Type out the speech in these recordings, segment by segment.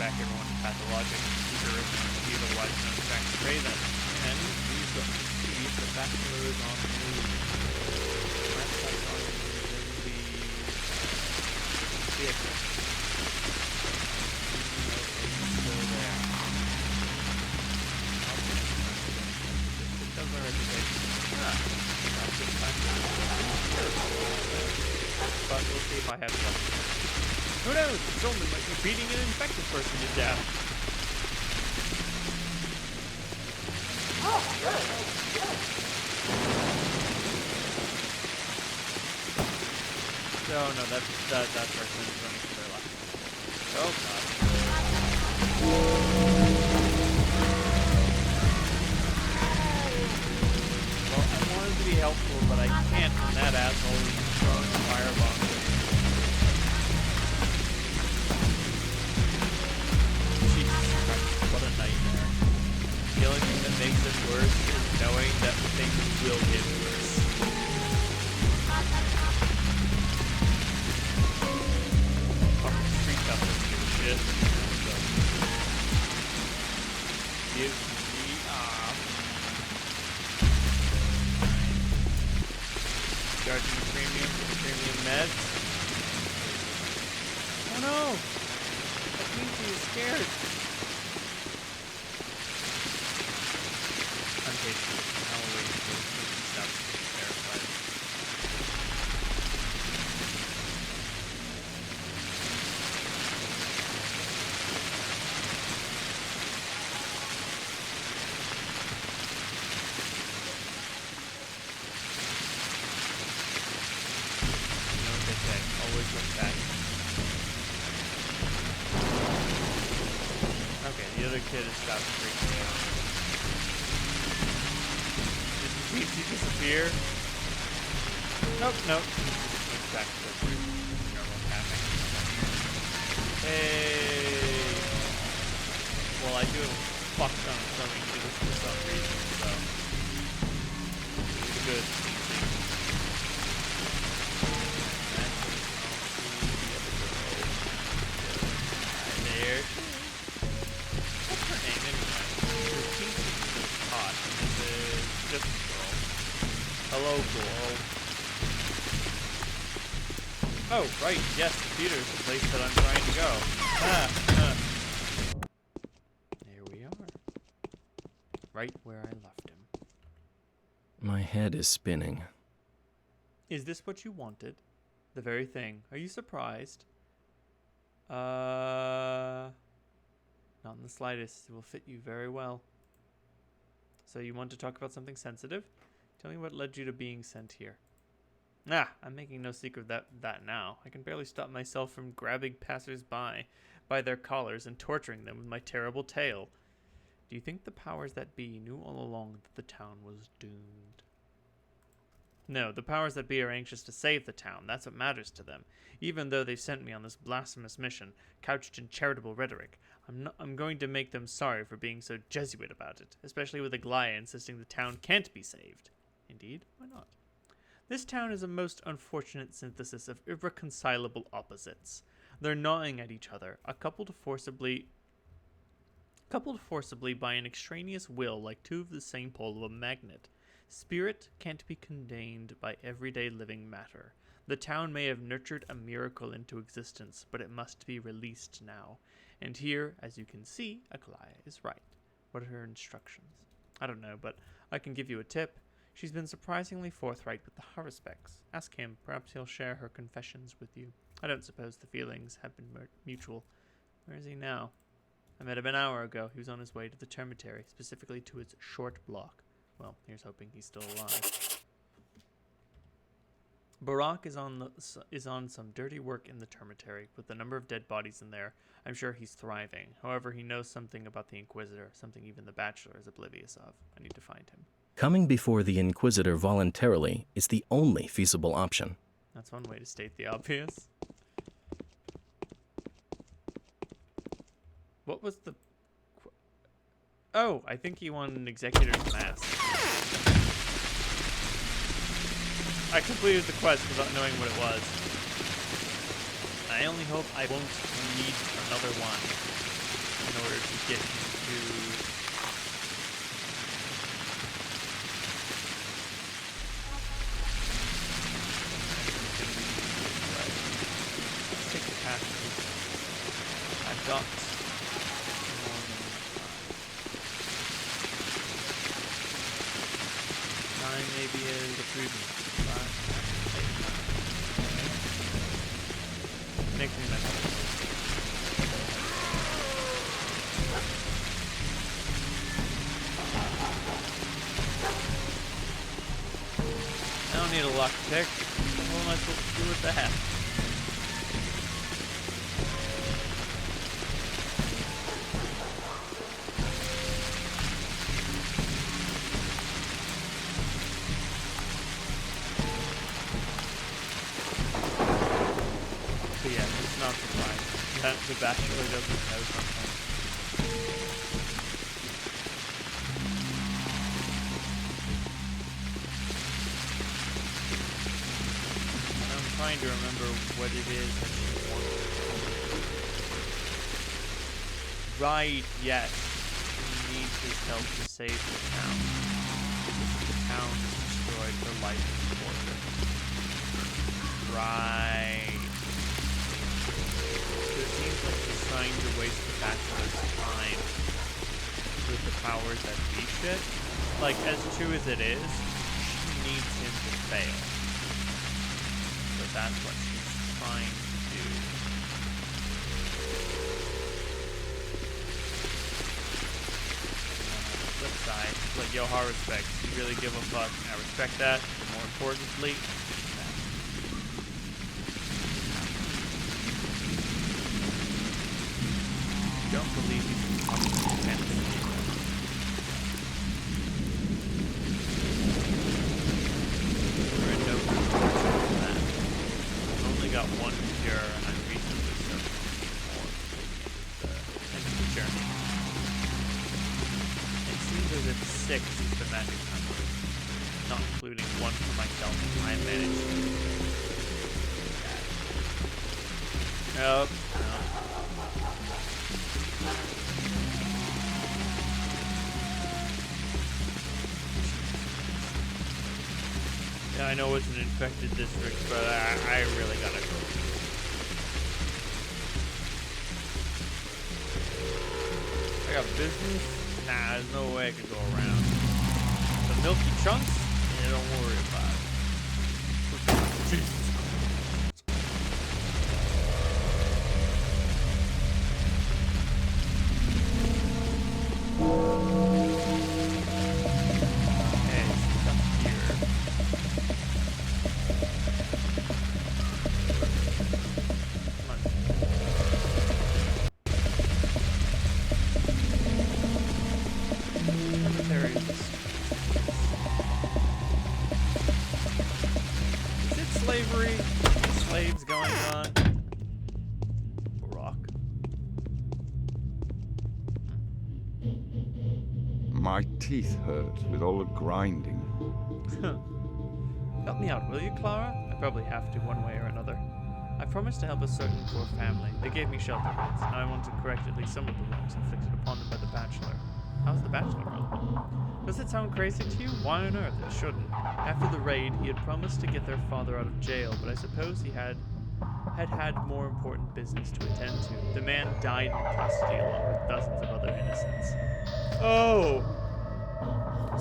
back everyone to Pathologic. He otherwise known as DraxxKraven. And we've got to see if the Bachelor is on the move. Last I saw him was in the theater. Still there. It does our reputation. That's good time. But we'll see if I have luck. Who knows? Someone might be beating an infected person to death. Oh no, that person is running for their life. Oh god. Well, I wanted to be helpful, but I can't when that asshole is throwing a fireball. What a nightmare. The only thing that makes it worse is knowing that things will get worse. Fucking street toughers give a shit. So. Give me off. Charging the premium for the premium meds. Oh no! That means he is scared. I'm patient. I will wait until he stops being terrified. You know what they say, always look back. Okay, the other kid has stopped freaking out. Did he disappear? Nope. Went back to the normal tapping. Hey! Well, I do have a fuck ton of something to do this for some reason, so. It's good. There. What's her name anyway? Her is hot. This is just a girl. Hello, girl. Oh, right. Yes, the theater is the place that I'm trying to go. There we are. Right where I left him. My head is spinning. Is this what you wanted? The very thing. Are you surprised? Not in the slightest. It will fit you very well. So you want to talk about something sensitive? Tell me what led you to being sent here. I'm making no secret of that now. I can barely stop myself from grabbing passers-by by their collars and torturing them with my terrible tale. Do you think the powers that be knew all along that the town was doomed? No, the powers that be are anxious to save the town. That's what matters to them. Even though they've sent me on this blasphemous mission, couched in charitable rhetoric, I'm going to make them sorry for being so Jesuit about it, especially with Aglaya insisting the town can't be saved. Indeed, why not? This town is a most unfortunate synthesis of irreconcilable opposites. They're gnawing at each other, coupled forcibly by an extraneous will like two of the same pole of a magnet. Spirit can't be contained by everyday living matter. The town may have nurtured a miracle into existence, but it must be released now. And here, as you can see, Aglaya is right. What are her instructions? I don't know, but I can give you a tip. She's been surprisingly forthright with the Haruspecs. Ask him. Perhaps he'll share her confessions with you. I don't suppose the feelings have been mutual. Where is he now? I met him an hour ago. He was on his way to the termitary, specifically to its short block. Well, here's hoping he's still alive. Barak is on some dirty work in the termitary. With the number of dead bodies in there, I'm sure he's thriving. However, he knows something about the Inquisitor, something even the Bachelor is oblivious of. I need to find him. Coming before the Inquisitor voluntarily is the only feasible option. That's one way to state the obvious. What was the... Oh, I think he won an Executor's Mask. I completed the quest without knowing what it was. I only hope I won't need another one. in order to get into let's take the path. I've got more than 9 maybe is approved. 5, 8, 9. Makes me mess up. I don't need a lock pick. What am I supposed to do with that? So yeah, it's not surprising that the bachelor doesn't know something. Trying to remember what it is that she wants. Right, yes. She needs his help to save the town. Because if the town is destroyed, her life is forfeit. Right. So it seems like she's trying to waste the bachelor's time with the powers that be shit. Like, as true as it is, she needs him to fail. That's what she's trying to do. Flip side, like Yoha respects. You really give a fuck. I respect that. But more importantly, you don't believe you can come to the family. We're in no position for that. Got one cure, and I'm reasonably certain more before the end of the journey. It seems as if 6 is the magic number, not including one for myself. I managed to do that. Nope. Yeah, I know it's an infected district, but I really gotta go. I got business? Nah, there's no way I can go around. The milky chunks? Yeah, don't worry about it. Jesus. Slaves going on. Rock. My teeth hurt with all the grinding. Help me out, will you, Clara? I probably have to, one way or another. I promised to help a certain poor family. They gave me shelter once, and I want to correct at least some of the wrongs inflicted upon them by the Bachelor. How's the Bachelor relevant? Does it sound crazy to you? Why on earth? It shouldn't. After the raid, he had promised to get their father out of jail, but I suppose he had more important business to attend to. The man died in custody along with dozens of other innocents. Oh!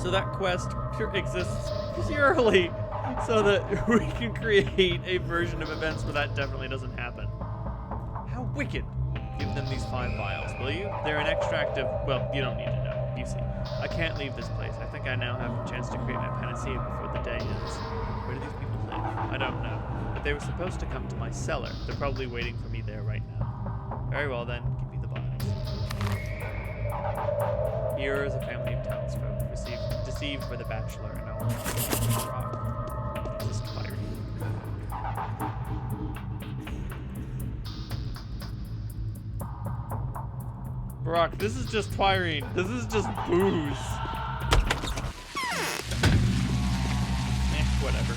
So that quest exists purely so that we can create a version of events where that definitely doesn't happen. How wicked! Give them these 5 vials, will you? They're an extract of... well, you don't need to know. You see, I can't leave this place. I think I now have a chance to create my panacea before the day ends. Where do these people live? I don't know. But they were supposed to come to my cellar. They're probably waiting for me there right now. Very well then, give me the vials. Here is a family of townsfolk deceived by the Bachelor, and all rock. Just fiery. Brock, this is just Twirine. This is just booze. Whatever.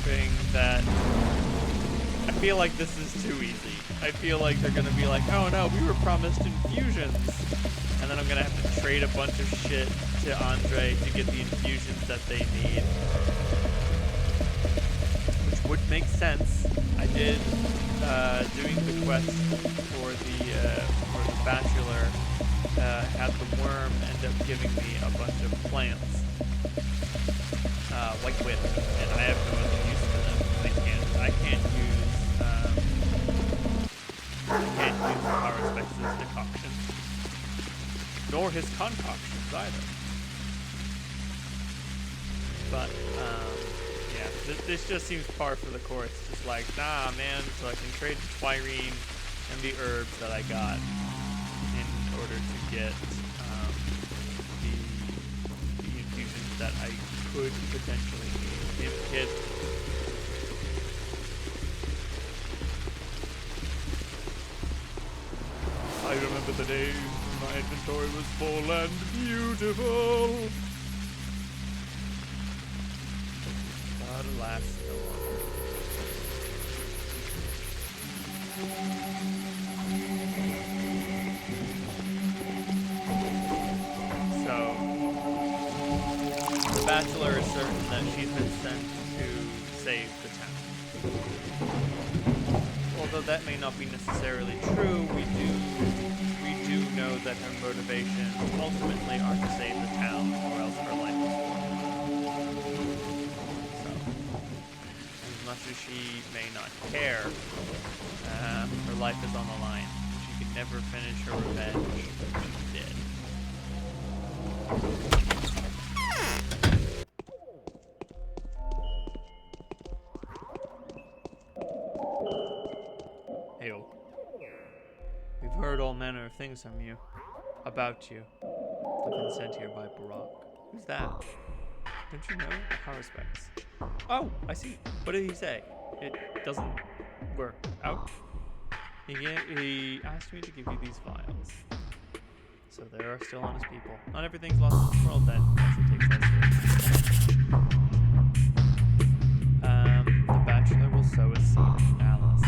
hoping that... I feel like this is too easy. I feel like they're gonna be like, oh no, we were promised infusions. And then I'm gonna have to trade a bunch of shit to Andre to get the infusions that they need. Which would make sense. I did, doing the quest for the Bachelor, had the worm end up giving me a bunch of plants. White whip, and I have no other use for them. I can't use Haruspex' decoction. Nor his concoctions either. But, yeah, this just seems par for the course. Just like, nah, man, so I can trade the Twirine and the herbs that I got in order to get the infusions that I could potentially need. Kid. I remember the days when my inventory was full and beautiful. But alas, no longer. So, the Bachelor is certain that she's been sent to save the town. Although that may not be necessarily true, we do know that her motivations ultimately are to save the town, or else her life is so, as much as she may not care, her life is on the line. She could never finish her revenge, but she did. We've heard all manner of things from you, about you. I've been sent here by Barak. Who's that? Don't you know? Haruspex. Oh, I see. What did he say? It doesn't work out. He asked me to give you these vials. So there are still honest people. Not everything's lost in this world then, as it takes that seriously. The Bachelor will sow a seed of malice.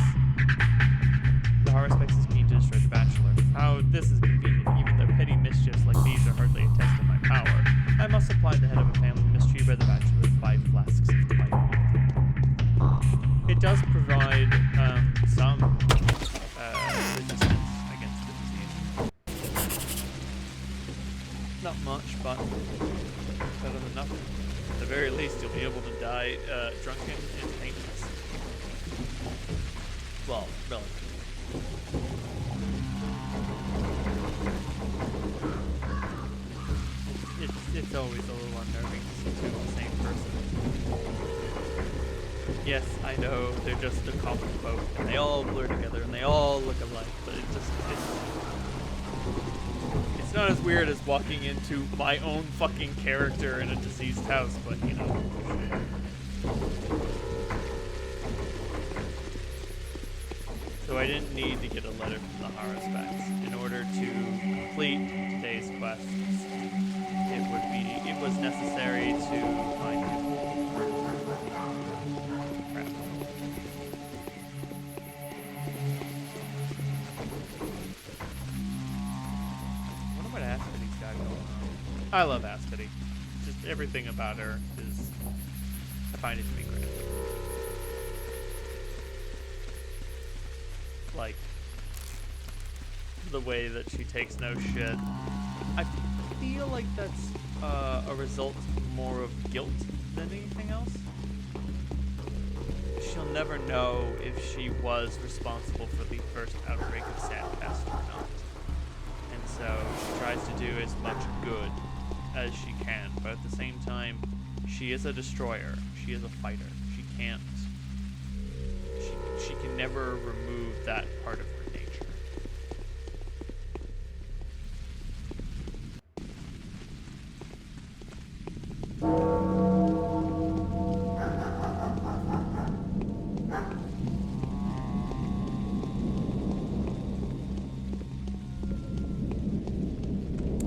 The Haruspex is keen to destroy the Bachelor. How this is convenient, even though petty mischiefs like these are hardly a test of my power. I must supply the head of a family mistreated by the Bachelor with 5 flasks of Twirine. It does provide some resistance against the disease. Not much, but better than nothing. At the very least, you'll be able to die drunken and painless. Well, relatively. It's always a little unnerving to see two of the same person. Yes, I know, they're just a common folk, and they all blur together, and they all look alike, but it's not as weird as walking into my own fucking character in a deceased house, but you know. So I didn't need to get a letter from the Haruspex in order to complete today's quests. It was necessary to find him. Crap. I wonder what Aspidy's got going on. I love Aspidy. Just everything about her is, I find it to be great. Like, the way that she takes no shit. I feel like that's a result more of guilt than anything else. She'll never know if she was responsible for the first outbreak of Sandcastle or not. And so she tries to do as much good as she can, but at the same time, she is a destroyer. She is a fighter. She can't. She can never remove that part of her nature.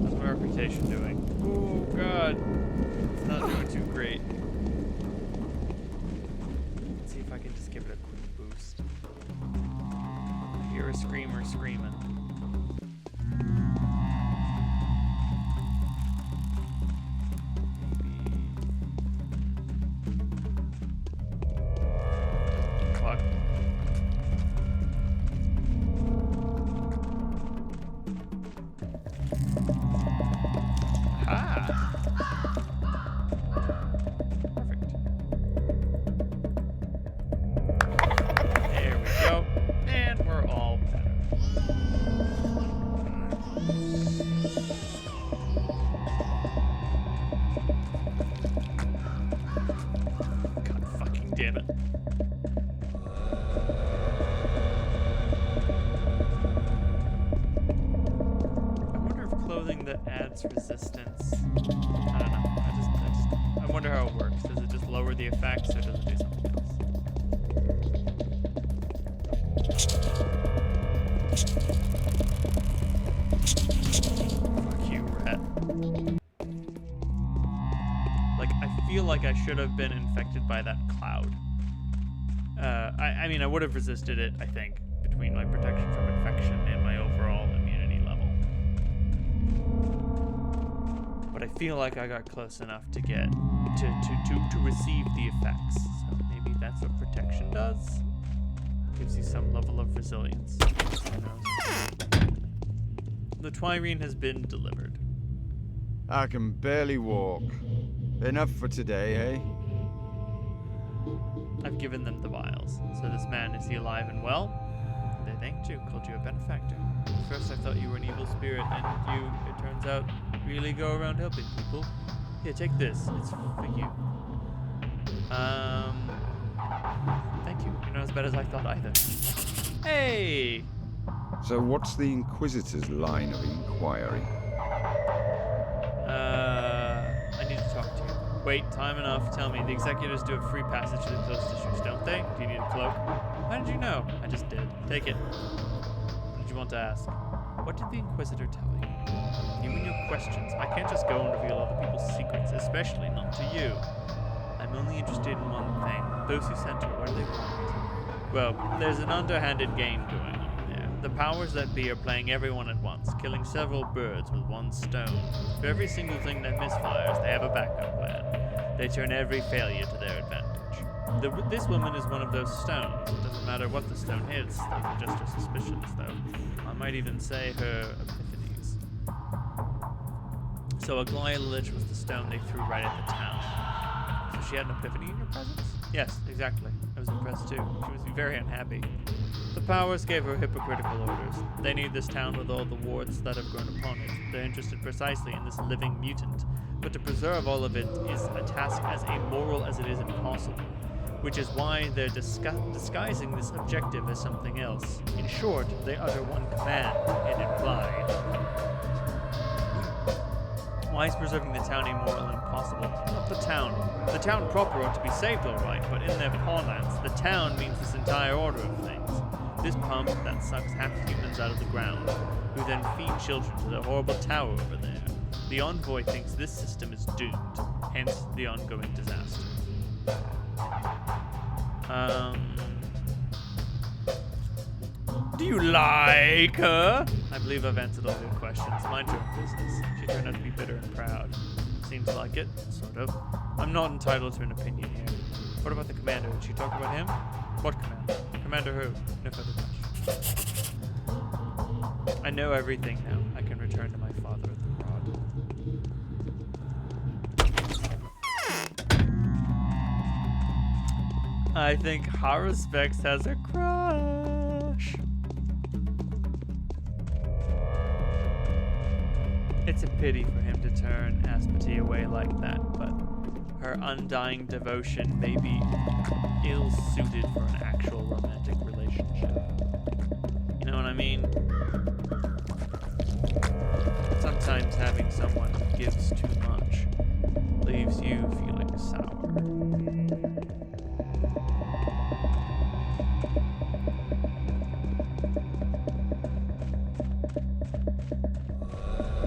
How's my reputation doing? Oh god, it's not doing too great. of it. I wonder if clothing that adds resistance. I don't know. I wonder how it works. Does it just lower the effects, or does it do something else? Fuck you, rat. Like, I feel like I should have been infected by that cloud. I mean, I would have resisted it, I think, between my protection from infection and my overall immunity level. But I feel like I got close enough to get to receive the effects. So maybe that's what protection does. Gives you some level of resilience. Who knows? The Twirene has been delivered. I can barely walk. Enough for today, eh? I've given them the vials. So this man, is he alive and well? They thanked you, called you a benefactor. At first I thought you were an evil spirit, and you, it turns out, really go around helping people. Here, take this. It's for you. Thank you. You're not as bad as I thought either. Hey! So what's the Inquisitor's line of inquiry? I need to talk to you. Wait, time enough. Tell me, the Executors do a free passage to the closed issues, don't they? Do you need a cloak? How did you know? I just did. Take it. What did you want to ask? What did the Inquisitor tell you? You and your questions. I can't just go and reveal other people's secrets, especially not to you. I'm only interested in one thing. Those who sent her, what do they want? Well, there's an underhanded game going on there. The powers that be are playing everyone at once, killing several birds with one stone. For every single thing that misfires, they have a backup plan. They turn every failure to their advantage. This woman is one of those stones. It doesn't matter what the stone hits, those are just her suspicions, though. I might even say her epiphanies. So Aglaia Lich was the stone they threw right at the town. So she had an epiphany in your presence? Yes, exactly. I was impressed too. She was very unhappy. The powers gave her hypocritical orders. They need this town with all the wards that have grown upon it. They're interested precisely in this living mutant. But to preserve all of it is a task as immoral as it is impossible. Which is why they're disguising this objective as something else. In short, they utter one command, it implied. Why is preserving the town immoral and impossible? Not the town. The town proper ought to be saved all right, but in their parlance, the town means this entire order of things. This pump that sucks half humans out of the ground, who then feed children to the horrible tower over there. The Envoy thinks this system is doomed, hence the ongoing disaster. Do you like her? I believe I've answered all your questions. Mind your own business. She turned out to be bitter and proud. Seems like it, sort of. I'm not entitled to an opinion here. What about the commander? Did she talk about him? What commander? Commander who? No further questions. I know everything now. I can return to my father at the rod. I think Haruspex has a crush. It's a pity for him to turn Aspati away like that, but her undying devotion may be ill-suited for an actual romantic relationship. You know what I mean? Sometimes having someone who gives too much leaves you feeling sour.